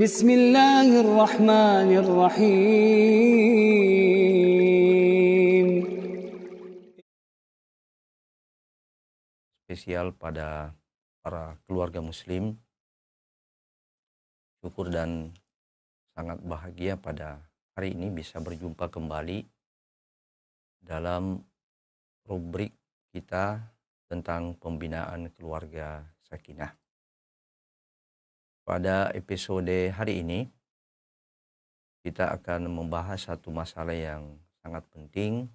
Bismillahirrahmanirrahim. Spesial pada para keluarga muslim, syukur dan sangat bahagia pada hari ini bisa berjumpa kembali dalam rubrik kita tentang pembinaan keluarga sakinah. Pada episode hari ini kita akan membahas satu masalah yang sangat penting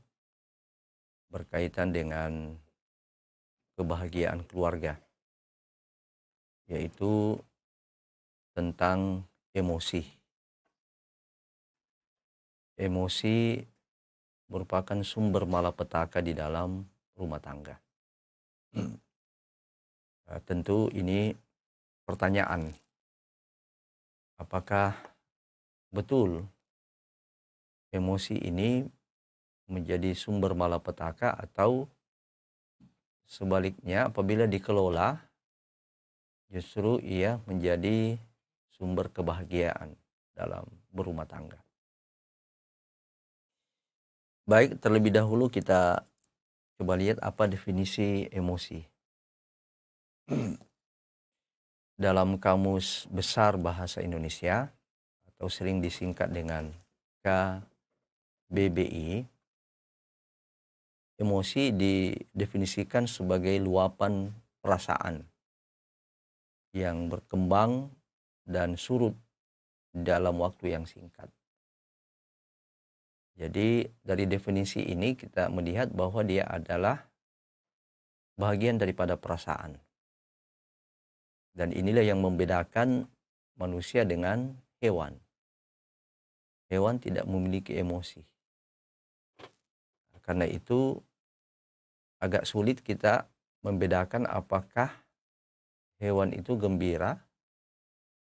berkaitan dengan kebahagiaan keluarga, yaitu tentang emosi. Emosi merupakan sumber malapetaka di dalam rumah tangga. Tentu ini pertanyaan, apakah betul emosi ini menjadi sumber malapetaka atau sebaliknya apabila dikelola justru ia menjadi sumber kebahagiaan dalam berumah tangga. Baik, terlebih dahulu kita coba lihat apa definisi emosi. Dalam Kamus Besar Bahasa Indonesia atau sering disingkat dengan KBBI, emosi didefinisikan sebagai luapan perasaan yang berkembang dan surut dalam waktu yang singkat. Jadi dari definisi ini kita melihat bahwa dia adalah bagian daripada perasaan. Dan inilah yang membedakan manusia dengan hewan. Hewan tidak memiliki emosi. Karena itu agak sulit kita membedakan apakah hewan itu gembira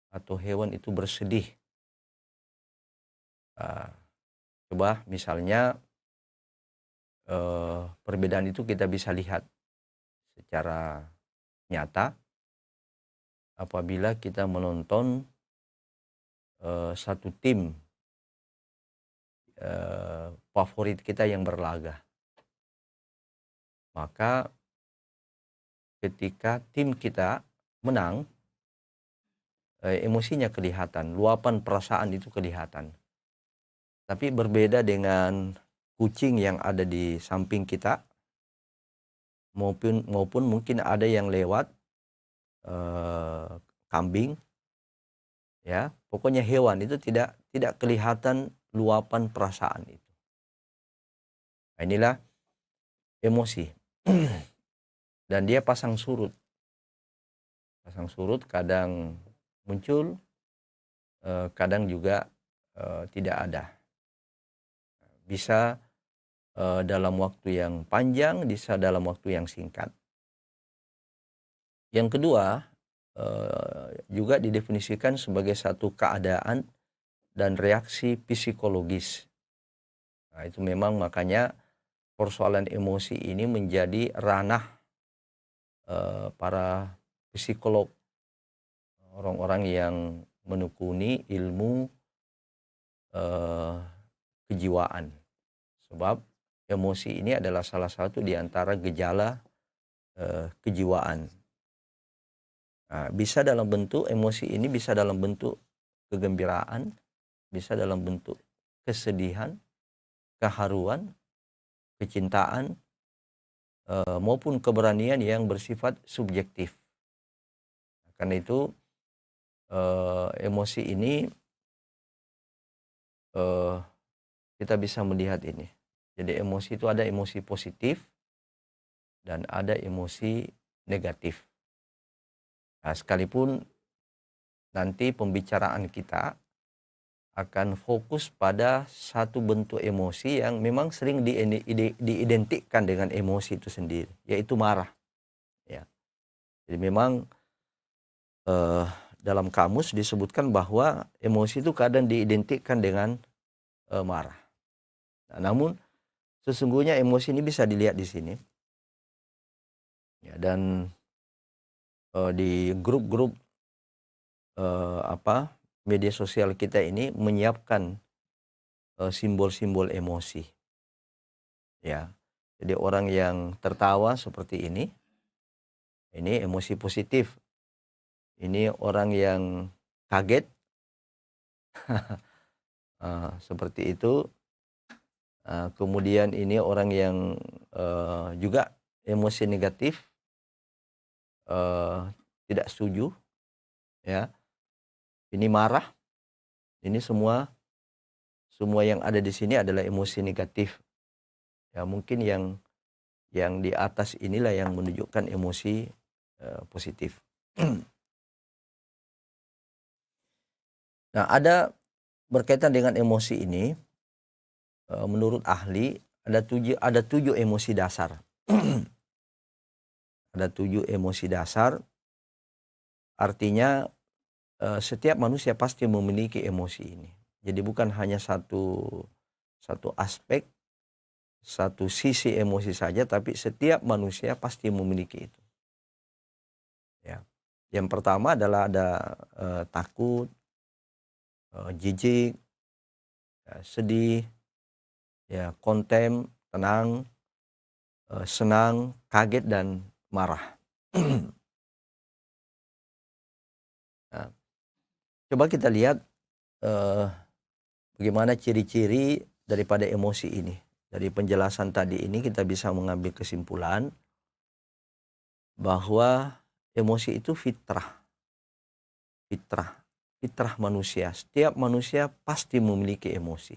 atau hewan itu bersedih. Coba misalnya perbedaan itu kita bisa lihat secara nyata apabila kita menonton satu tim favorit kita yang berlaga. Maka ketika tim kita menang, emosinya kelihatan, luapan perasaan itu kelihatan. Tapi berbeda dengan kucing yang ada di samping kita, maupun mungkin ada yang lewat, kambing, ya, pokoknya hewan itu tidak kelihatan luapan perasaan itu. Nah, inilah emosi. Dan dia pasang surut, kadang muncul, kadang juga tidak ada. Bisa dalam waktu yang panjang, bisa dalam waktu yang singkat. Yang kedua, juga didefinisikan sebagai satu keadaan dan reaksi psikologis. Nah, itu memang makanya persoalan emosi ini menjadi ranah para psikolog, orang-orang yang menekuni ilmu kejiwaan. Sebab emosi ini adalah salah satu di antara gejala kejiwaan. Nah, bisa dalam bentuk emosi ini, bisa dalam bentuk kegembiraan, bisa dalam bentuk kesedihan, keharuan, kecintaan, maupun keberanian yang bersifat subjektif. Karena itu emosi ini kita bisa melihat ini. Jadi emosi itu ada emosi positif dan ada emosi negatif. Nah, sekalipun nanti pembicaraan kita akan fokus pada satu bentuk emosi yang memang sering diidentikan dengan emosi itu sendiri, yaitu marah. Ya. Jadi memang dalam kamus disebutkan bahwa emosi itu kadang diidentikan dengan marah. Nah, namun sesungguhnya emosi ini bisa dilihat di sini. Ya, dan di grup-grup media sosial kita ini menyiapkan simbol-simbol emosi, ya. Jadi orang yang tertawa seperti ini emosi positif. Ini orang yang kaget, seperti itu. Kemudian ini orang yang juga emosi negatif, tidak setuju, ya. Ini marah. Ini semua yang ada di sini adalah emosi negatif. Ya, mungkin yang di atas inilah yang menunjukkan emosi positif. Nah, ada berkaitan dengan emosi ini, menurut ahli ada tujuh emosi dasar. Ada 7 emosi dasar, artinya setiap manusia pasti memiliki emosi ini. Jadi bukan hanya satu aspek, satu sisi emosi saja, tapi setiap manusia pasti memiliki itu. Ya. Yang pertama adalah ada takut, jijik, ya, sedih, ya, konten, tenang, senang, kaget, dan marah. Nah, coba kita lihat bagaimana ciri-ciri daripada emosi ini. Dari penjelasan tadi ini kita bisa mengambil kesimpulan bahwa emosi itu fitrah manusia. Setiap manusia pasti memiliki emosi.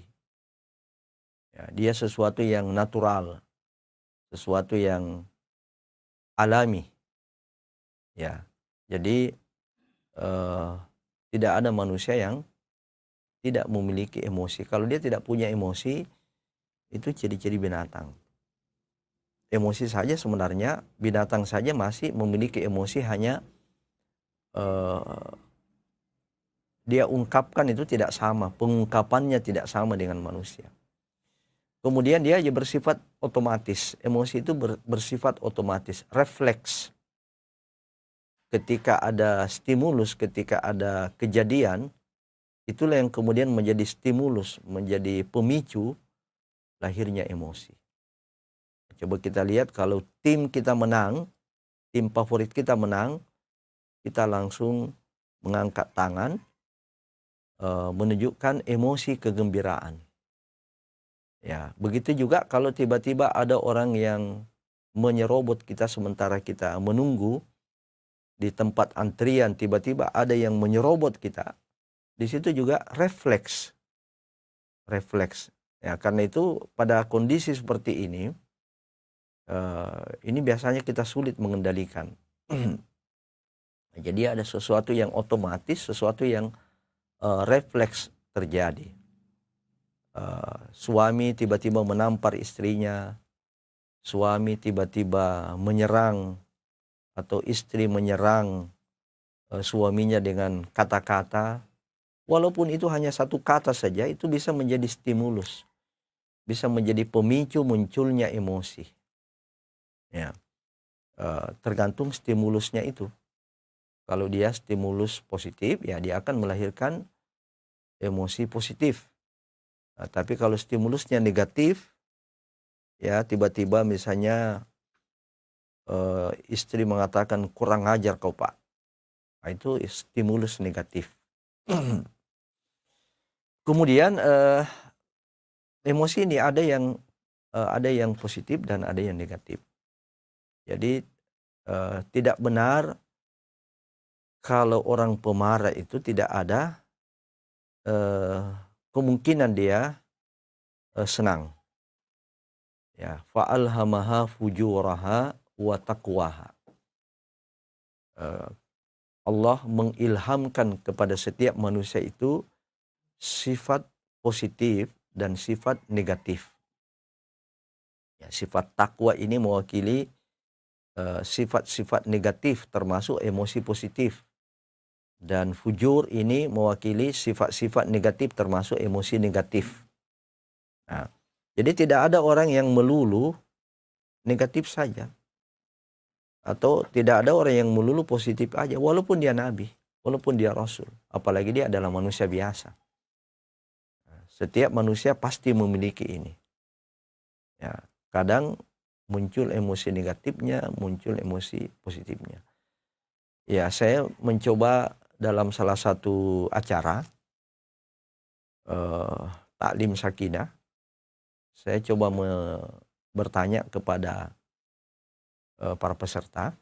Ya, dia sesuatu yang natural, sesuatu yang alami. Ya, jadi tidak ada manusia yang tidak memiliki emosi. Kalau dia tidak punya emosi, itu ciri-ciri binatang. Emosi saja sebenarnya, binatang saja masih memiliki emosi, hanya dia ungkapkan itu tidak sama, pengungkapannya tidak sama dengan manusia. Kemudian dia bersifat otomatis, emosi itu bersifat otomatis, refleks. Ketika ada stimulus, ketika ada kejadian, itulah yang kemudian menjadi stimulus, menjadi pemicu lahirnya emosi. Coba kita lihat kalau tim kita menang, tim favorit kita menang, kita langsung mengangkat tangan, menunjukkan emosi kegembiraan. Ya, begitu juga kalau tiba-tiba ada orang yang menyerobot kita sementara kita menunggu di tempat antrian, tiba-tiba ada yang menyerobot kita. Di situ juga refleks. Ya, karena itu pada kondisi seperti ini biasanya kita sulit mengendalikan. Jadi ada sesuatu yang otomatis, sesuatu yang refleks terjadi. Suami tiba-tiba menampar istrinya, suami tiba-tiba menyerang atau istri menyerang suaminya dengan kata-kata, walaupun itu hanya satu kata saja, itu bisa menjadi stimulus, bisa menjadi pemicu munculnya emosi. Ya, tergantung stimulusnya itu. Kalau dia stimulus positif, ya dia akan melahirkan emosi positif. Nah, tapi kalau stimulusnya negatif, ya tiba-tiba misalnya istri mengatakan kurang ajar kau Pak, nah, itu stimulus negatif. Kemudian emosi ini ada yang positif dan ada yang negatif. Jadi tidak benar kalau orang pemarah itu tidak ada kemungkinan dia senang. Ya, fa'alhamaha fujuraha wa taqwaha. Allah mengilhamkan kepada setiap manusia itu sifat positif dan sifat negatif. Ya, sifat takwa ini mewakili sifat-sifat negatif termasuk emosi positif. Dan fujur ini mewakili sifat-sifat negatif termasuk emosi negatif. Nah, jadi tidak ada orang yang melulu negatif saja. Atau tidak ada orang yang melulu positif aja walaupun dia nabi. walaupun dia rasul, apalagi dia adalah manusia biasa. Setiap manusia pasti memiliki ini. Ya, kadang muncul emosi negatifnya, muncul emosi positifnya. Ya, saya mencoba dalam salah satu acara taklim sakinah, saya coba bertanya kepada para peserta.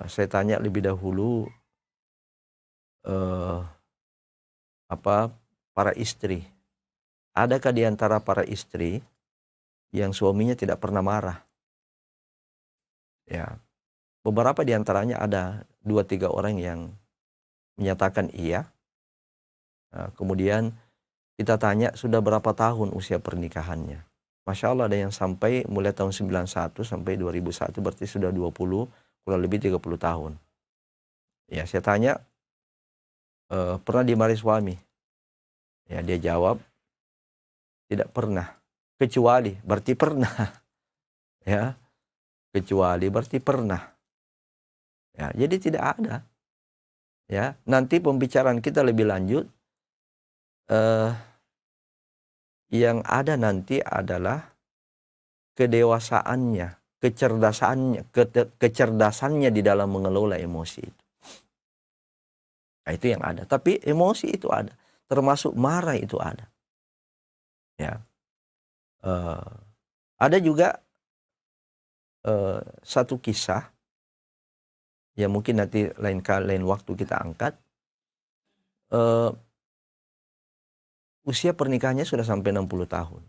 Saya tanya lebih dahulu para istri. Adakah di antara para istri yang suaminya tidak pernah marah? Ya, beberapa di antaranya ada 2-3 orang yang menyatakan iya. Kemudian kita tanya sudah berapa tahun usia pernikahannya. Masya Allah ada yang sampai mulai tahun 91 sampai 2001, berarti sudah 20, kurang lebih 30 tahun. Ya, saya tanya, pernah dimarahi suami? Ya, dia jawab, tidak pernah. Kecuali, berarti pernah. Ya, kecuali berarti pernah. Ya, jadi tidak ada. Ya, nanti pembicaraan kita lebih lanjut, yang ada nanti adalah kedewasaannya, kecerdasannya di dalam mengelola emosi itu. Nah, itu yang ada. Tapi emosi itu ada, termasuk marah itu ada. Ya, ada juga satu kisah yang mungkin nanti lain waktu kita angkat. Usia pernikahannya sudah sampai 60 tahun.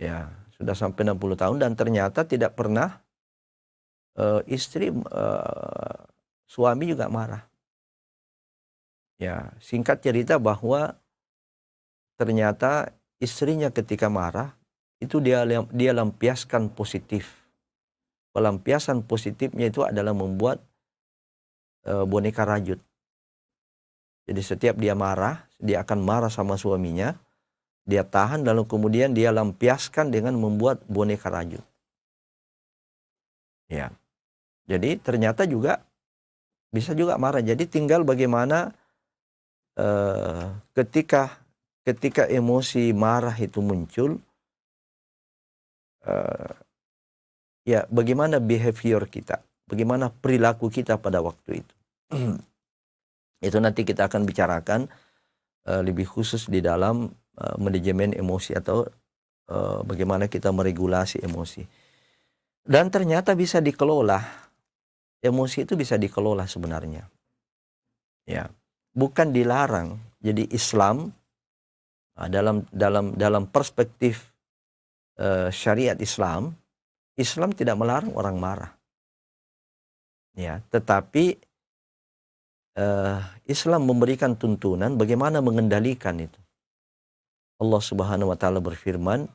Ya, sudah sampai 60 tahun dan ternyata tidak pernah suami juga marah. Ya, singkat cerita bahwa ternyata istrinya ketika marah itu dia lampiaskan positif. Pelampiasan positifnya itu adalah membuat boneka rajut. Jadi setiap dia marah, dia akan marah sama suaminya, dia tahan lalu kemudian dia lampiaskan dengan membuat boneka rajut. Ya. Jadi ternyata juga bisa juga marah. Jadi tinggal bagaimana ketika emosi marah itu muncul, ya bagaimana behavior kita, bagaimana perilaku kita pada waktu itu. Itu nanti kita akan bicarakan lebih khusus di dalam manajemen emosi atau bagaimana kita meregulasi emosi. Dan ternyata bisa dikelola, emosi itu bisa dikelola sebenarnya. Ya, bukan dilarang. Jadi Islam dalam perspektif syariat Islam, Islam tidak melarang orang marah. Ya, tetapi Islam memberikan tuntunan bagaimana mengendalikan itu. Allah Subhanahu wa taala berfirman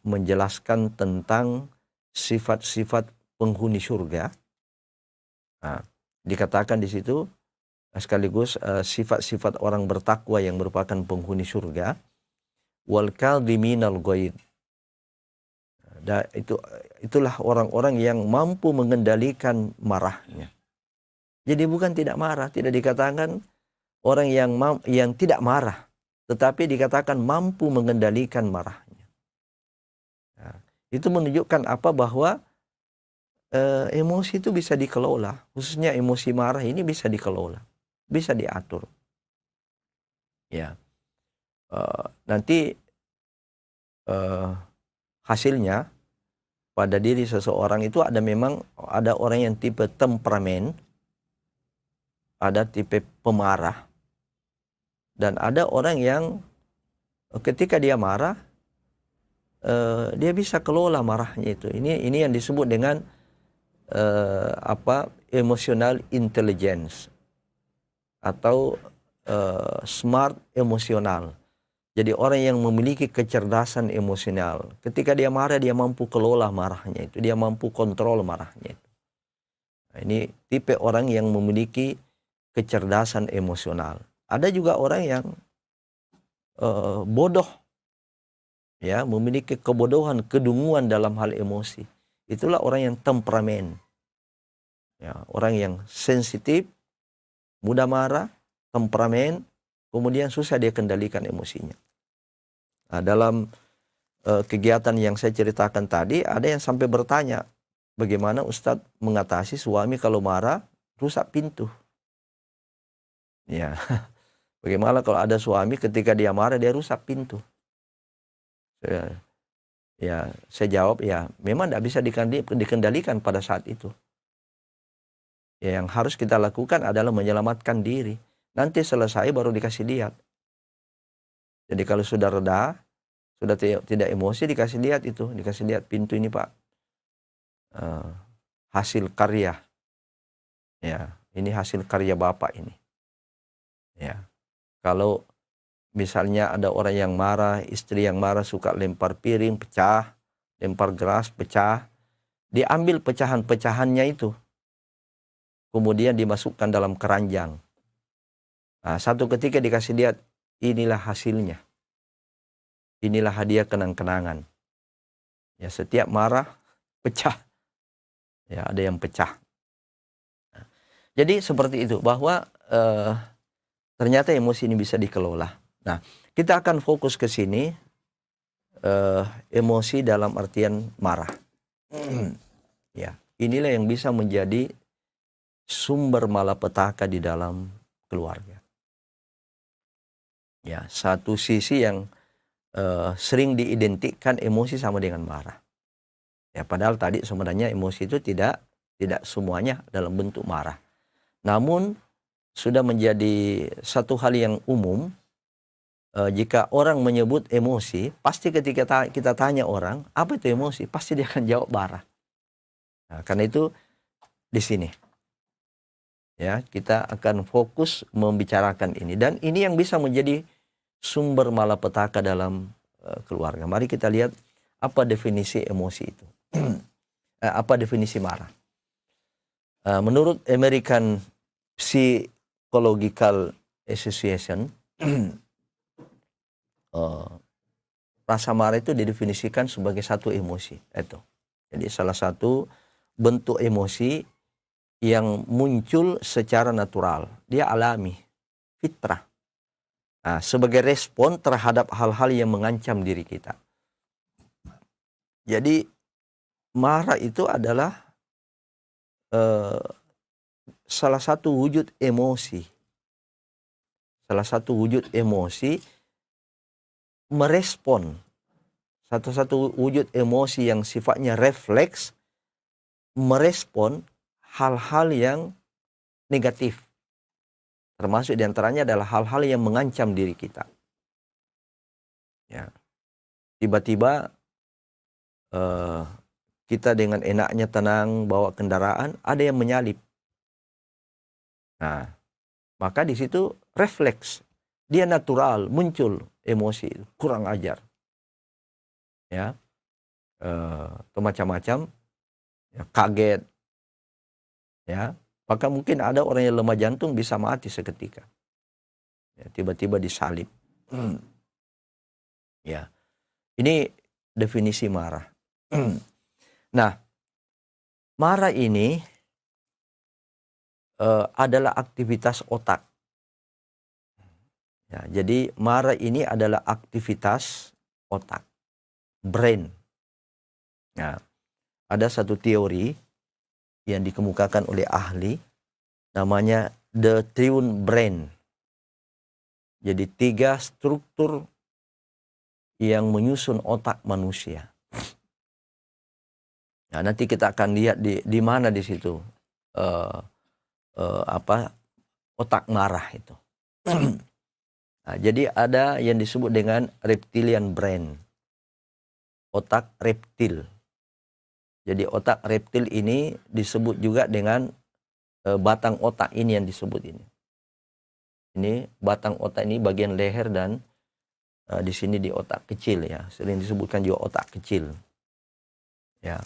menjelaskan tentang sifat-sifat penghuni surga. Nah, dikatakan di situ sekaligus sifat-sifat orang bertakwa yang merupakan penghuni surga, wal kadhiminal ghaidh. Itulah orang-orang yang mampu mengendalikan marahnya. Jadi bukan tidak marah, tidak dikatakan orang yang tidak marah, tetapi dikatakan mampu mengendalikan marahnya. Nah, itu menunjukkan apa? Bahwa emosi itu bisa dikelola, khususnya emosi marah ini bisa dikelola, bisa diatur. Ya, nanti hasilnya pada diri seseorang itu ada orang yang tipe temperamen, ada tipe pemarah, dan ada orang yang ketika dia marah dia bisa kelola marahnya itu. Ini yang disebut dengan emotional intelligence atau smart emosional. Jadi orang yang memiliki kecerdasan emosional, ketika dia marah dia mampu kelola marahnya itu, dia mampu kontrol marahnya itu. Nah, ini tipe orang yang memiliki kecerdasan emosional. Ada juga orang yang bodoh, ya, memiliki kebodohan, kedunguan dalam hal emosi. Itulah orang yang temperamen. Ya, orang yang sensitif, mudah marah, temperamen, kemudian susah dia kendalikan emosinya. Nah, dalam kegiatan yang saya ceritakan tadi, ada yang sampai bertanya, bagaimana Ustadz mengatasi suami kalau marah rusak pintu? Ya, bagaimana kalau ada suami ketika dia marah dia rusak pintu? Saya jawab ya, memang tidak bisa dikendalikan pada saat itu. Ya, yang harus kita lakukan adalah menyelamatkan diri. Nanti selesai baru dikasih lihat. Jadi kalau sudah reda, sudah tidak emosi, dikasih lihat itu, dikasih lihat pintu ini Pak, hasil karya. Ya, ini hasil karya Bapak ini. Ya, kalau misalnya ada orang yang marah, istri yang marah suka lempar piring pecah, lempar gelas pecah, diambil pecahan-pecahannya itu, kemudian dimasukkan dalam keranjang. Nah, satu ketika dikasih lihat, inilah hasilnya. Inilah hadiah kenang-kenangan. Ya, setiap marah pecah. Ya, ada yang pecah. Nah, jadi seperti itu, bahwa ternyata emosi ini bisa dikelola. Nah, kita akan fokus ke sini, emosi dalam artian marah. Ya, inilah yang bisa menjadi sumber malapetaka di dalam keluarga. Ya, satu sisi yang sering diidentikan emosi sama dengan marah. Ya, padahal tadi sebenarnya emosi itu tidak semuanya dalam bentuk marah. Namun sudah menjadi satu hal yang umum, jika orang menyebut emosi, pasti ketika kita tanya orang, apa itu emosi? Pasti dia akan jawab marah. Nah, karena itu di sini ya kita akan fokus membicarakan ini, dan ini yang bisa menjadi sumber malapetaka dalam keluarga. Mari kita lihat apa definisi emosi itu. Apa definisi marah? Menurut American Psychological Association, rasa marah itu didefinisikan sebagai satu emosi. Jadi salah satu bentuk emosi yang muncul secara natural, dia alami, fitrah. Nah, sebagai respon terhadap hal-hal yang mengancam diri kita. Jadi marah itu adalah salah satu wujud emosi. Salah satu wujud emosi merespon. Satu wujud emosi yang sifatnya refleks merespon hal-hal yang negatif. Termasuk diantaranya adalah hal-hal yang mengancam diri kita. Ya. Tiba-tiba kita dengan enaknya tenang bawa kendaraan, ada yang menyalip. Nah, maka di situ refleks, dia natural, muncul emosi, kurang ajar. Ya, macam-macam, ya, kaget, ya. Maka mungkin ada orang yang lemah jantung bisa mati seketika. Ya, tiba-tiba disalip. Ya, ini definisi marah. Nah, marah ini adalah aktivitas otak. Ya, jadi marah ini adalah aktivitas otak, brain. Nah, ada satu teori yang dikemukakan oleh ahli, namanya the twin brain. Jadi 3 struktur yang menyusun otak manusia. Nah, nanti kita akan lihat di mana di situ otak marah itu. Nah, jadi ada yang disebut dengan reptilian brain, otak reptil. Jadi otak reptil ini disebut juga dengan batang otak ini yang disebut ini. Ini batang otak ini bagian leher dan di sini di otak kecil ya, sering disebutkan juga otak kecil. Ya,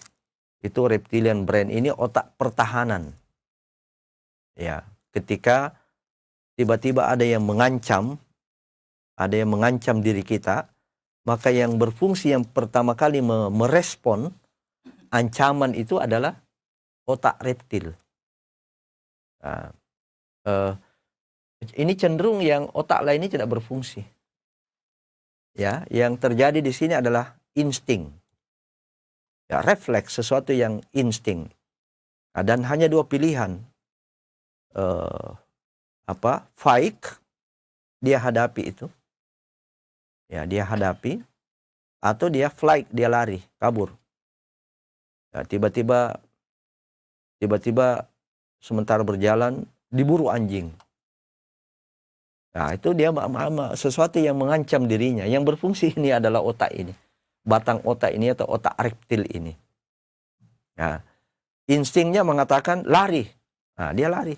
itu reptilian brain, ini otak pertahanan. Ya, ketika tiba-tiba ada yang mengancam diri kita, maka yang berfungsi yang pertama kali merespon ancaman itu adalah otak reptil. Nah, ini cenderung yang otak lainnya tidak berfungsi. Ya, yang terjadi di sini adalah insting. Ya, refleks, sesuatu yang insting. Nah, dan hanya dua pilihan. Fight, dia hadapi itu. Ya, dia hadapi, atau dia flight, dia lari, kabur. Ya, tiba-tiba sementara berjalan diburu anjing. Nah, itu dia sesuatu yang mengancam dirinya. Yang berfungsi ini adalah otak ini. Batang otak ini atau otak reptil ini. Nah, instingnya mengatakan lari. Nah, dia lari.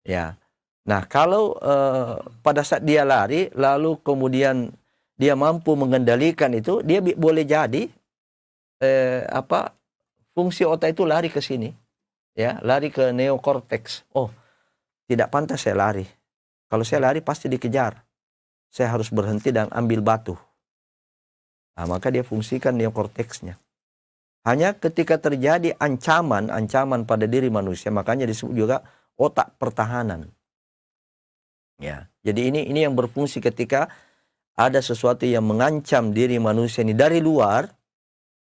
Ya. Nah, kalau pada saat dia lari, lalu kemudian dia mampu mengendalikan itu, dia boleh jadi fungsi otak itu lari ke sini, ya, lari ke neokorteks. Oh, tidak pantas saya lari. Kalau saya lari pasti dikejar. Saya harus berhenti dan ambil batu. Nah, maka dia fungsikan neokorteksnya. Hanya ketika terjadi ancaman pada diri manusia, makanya disebut juga otak pertahanan. Ya, jadi ini yang berfungsi ketika ada sesuatu yang mengancam diri manusia ini dari luar,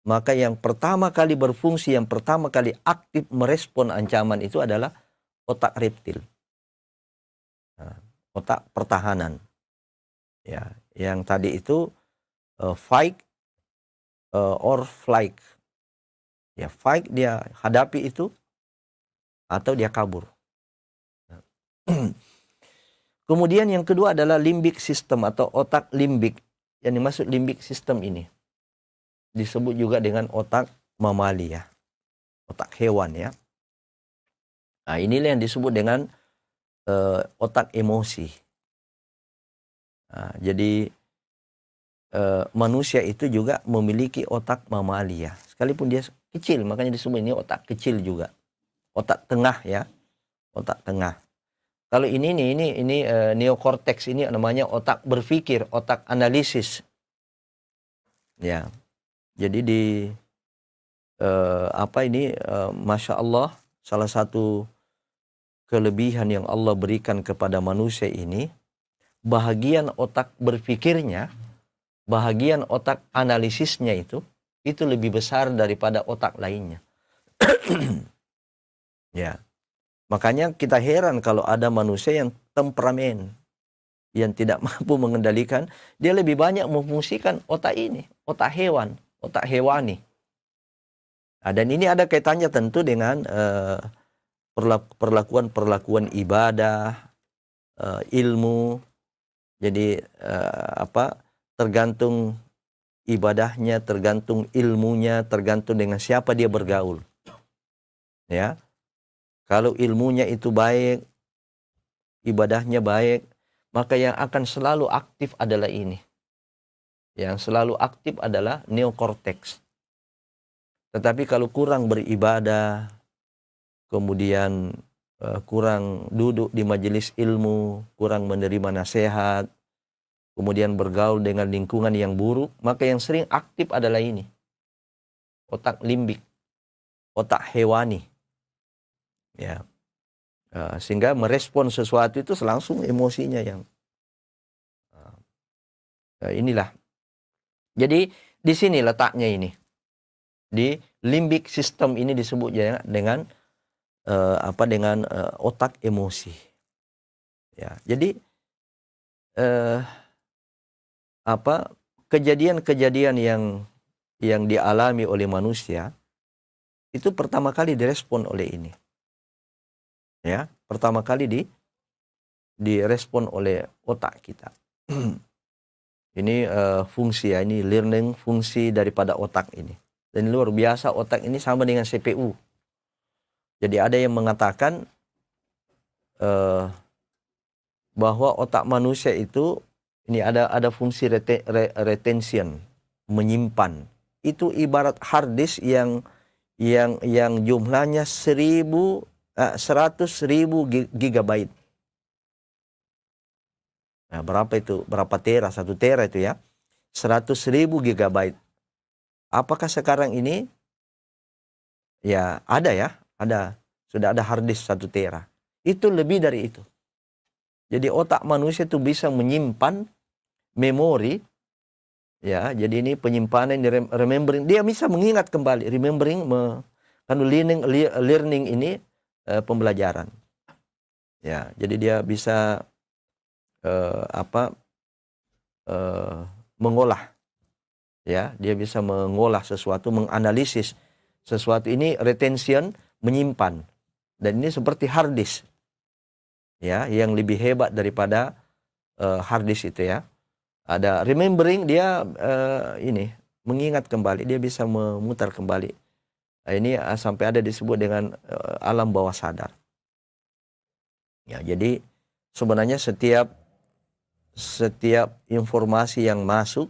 maka yang pertama kali berfungsi, yang pertama kali aktif merespon ancaman itu adalah otak reptil. Nah, otak pertahanan. Ya, yang tadi itu fight or flight. Ya, fight dia hadapi itu, atau dia kabur. Kemudian yang kedua adalah limbic system atau otak limbik. Yang dimaksud limbic system ini disebut juga dengan otak mamalia, otak hewan, ya. Nah, inilah yang disebut dengan otak emosi. Nah, jadi manusia itu juga memiliki otak mamalia, sekalipun dia kecil, makanya disebut ini otak kecil juga, otak tengah, ya, otak tengah. Kalau ini neokorteks ini namanya otak berpikir, otak analisis. Ya. Jadi Masya Allah, salah satu kelebihan yang Allah berikan kepada manusia ini, bahagian otak berpikirnya, bahagian otak analisisnya itu lebih besar daripada otak lainnya. Ya. Makanya kita heran kalau ada manusia yang temperamen, yang tidak mampu mengendalikan, dia lebih banyak memfungsikan otak ini, otak hewan, otak hewani. Nah, dan ini ada kaitannya tentu dengan perlakuan ibadah, ilmu. Jadi tergantung ibadahnya, tergantung ilmunya, tergantung dengan siapa dia bergaul. Ya. Kalau ilmunya itu baik, ibadahnya baik, maka yang akan selalu aktif adalah ini. Yang selalu aktif adalah neokorteks. Tetapi kalau kurang beribadah, kemudian kurang duduk di majelis ilmu, kurang menerima nasihat, kemudian bergaul dengan lingkungan yang buruk, maka yang sering aktif adalah ini. Otak limbik, otak hewani. Ya. Sehingga merespon sesuatu itu langsung emosinya yang inilah. Jadi di sini letaknya ini. Di limbic system ini disebut dengan otak emosi. Ya, jadi kejadian-kejadian yang dialami oleh manusia itu pertama kali direspon oleh ini. Ya, pertama kali direspon oleh otak kita. Ini fungsi, ya, ini learning fungsi daripada otak ini. Dan luar biasa, otak ini sama dengan CPU. Jadi ada yang mengatakan bahwa otak manusia itu ini ada fungsi retention, menyimpan. Itu ibarat hard disk yang jumlahnya 100.000 gigabyte. Nah, berapa itu? Berapa tera? 1 tera itu, ya. 100.000 gigabyte. Apakah sekarang ini? Ya, ada, ya. Ada Sudah ada hard disk 1 tera. Itu lebih dari itu. Jadi otak manusia itu bisa menyimpan memori, ya. Jadi ini penyimpanan, remembering, dia bisa mengingat kembali, remembering, kan learning ini pembelajaran. Ya, jadi dia bisa mengolah, ya, dia bisa mengolah sesuatu, menganalisis sesuatu. Ini retention, menyimpan, dan ini seperti hard disk, ya, yang lebih hebat daripada hard disk itu, ya. Ada remembering, dia ini mengingat kembali, dia bisa memutar kembali. Nah, ini sampai ada disebut dengan alam bawah sadar. Ya, jadi sebenarnya setiap informasi yang masuk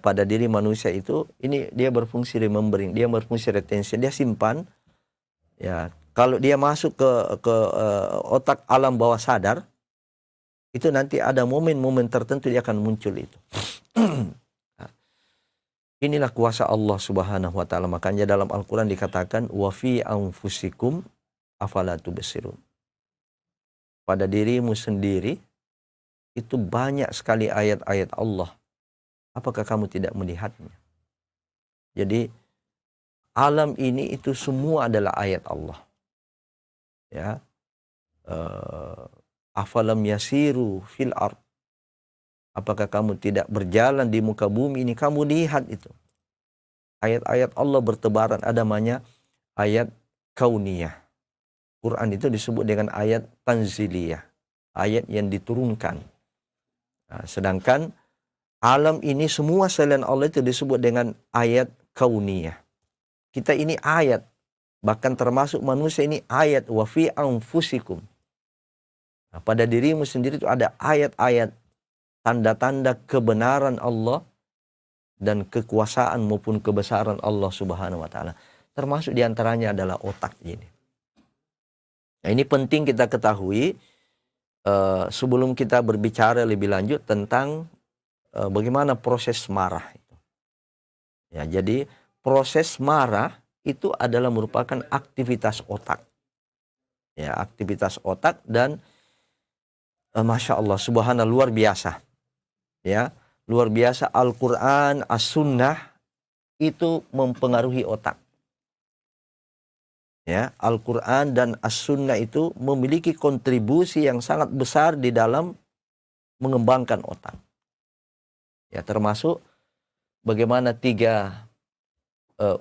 pada diri manusia itu, ini dia berfungsi remembering, dia berfungsi retention, dia simpan. Ya, kalau dia masuk ke otak alam bawah sadar, itu nanti ada momen-momen tertentu dia akan muncul itu. Inilah kuasa Allah Subhanahu wa taala. Makanya dalam Al-Qur'an dikatakan wa fi anfusikum afala tubsirun. Pada dirimu sendiri itu banyak sekali ayat-ayat Allah. Apakah kamu tidak melihatnya? Jadi alam ini itu semua adalah ayat Allah. Ya. Afalam yasiru fil ard. Apakah kamu tidak berjalan di muka bumi ini? Kamu lihat itu. Ayat-ayat Allah bertebaran, ada namanya ayat kauniyah. Quran itu disebut dengan ayat tanziliyah, ayat yang diturunkan. Nah, sedangkan alam ini semua selain Allah itu disebut dengan ayat kauniyah. Kita ini ayat, bahkan termasuk manusia ini ayat, wa fi anfusikum. Nah, pada dirimu sendiri itu ada ayat-ayat, tanda-tanda kebenaran Allah dan kekuasaan maupun kebesaran Allah Subhanahu wa taala. Termasuk diantaranya adalah otak ini. Nah, ini penting kita ketahui sebelum kita berbicara lebih lanjut tentang bagaimana proses marah itu. Ya, jadi proses marah itu adalah merupakan aktivitas otak. Ya, aktivitas otak, dan Masya Allah, subhanallah, luar biasa. Ya, luar biasa. Al-Quran, As-Sunnah itu mempengaruhi otak. Ya, Al-Quran dan As-Sunnah itu memiliki kontribusi yang sangat besar di dalam mengembangkan otak. Ya, termasuk bagaimana 3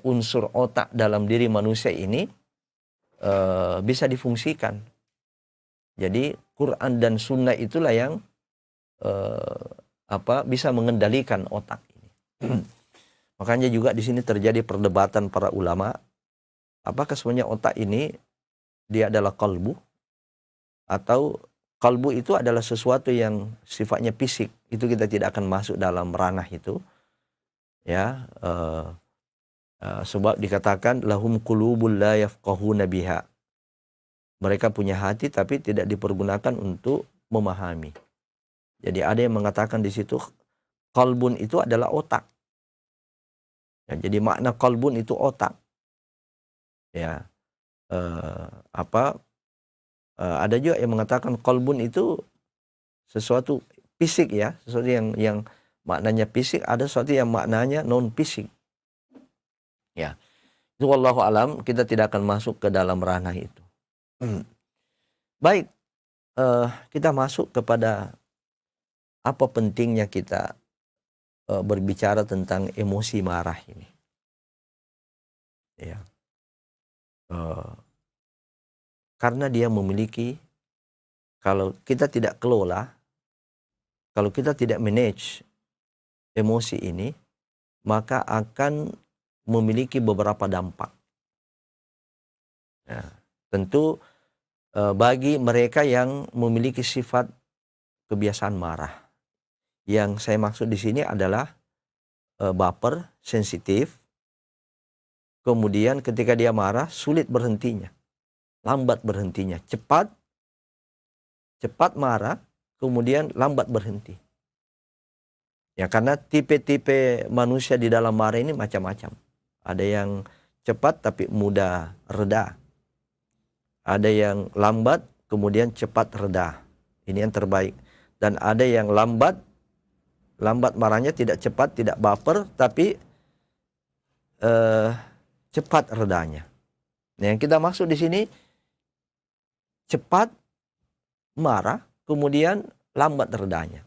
unsur otak dalam diri manusia ini bisa difungsikan. Jadi Quran dan Sunnah itulah yang bisa mengendalikan otak ini. Makanya juga di sini terjadi perdebatan para ulama. Apakah sebenarnya otak ini dia adalah qalbu, atau qalbu itu adalah sesuatu yang sifatnya fisik. Itu kita tidak akan masuk dalam ranah itu. Ya, sebab dikatakan lahum qulubul la yafqahuna biha. Mereka punya hati tapi tidak dipergunakan untuk memahami. Jadi ada yang mengatakan di situ qalbun itu adalah otak. Ya, jadi makna qalbun itu otak. Ya, ada juga yang mengatakan qalbun itu sesuatu fisik, ya, sesuatu yang maknanya fisik, ada sesuatu yang maknanya non fisik. Ya, itu wallahu alam, kita tidak akan masuk ke dalam ranah itu. Baik, kita masuk kepada apa pentingnya kita berbicara tentang emosi marah ini. Ya. Karena dia memiliki, kalau kita tidak kelola, kalau kita tidak manage emosi ini, maka akan memiliki beberapa dampak. Ya, tentu bagi mereka yang memiliki sifat kebiasaan marah. Yang saya maksud di sini adalah baper, sensitif, kemudian ketika dia marah sulit berhentinya, lambat berhentinya, cepat marah, kemudian lambat berhenti. Ya, karena tipe-tipe manusia di dalam marah ini macam-macam. Ada yang cepat tapi mudah reda. Ada yang lambat, kemudian cepat reda. Ini yang terbaik. Dan ada yang lambat marahnya tidak cepat, tidak baper, tapi cepat redanya. Nah, yang kita maksud di sini cepat marah, kemudian lambat redanya.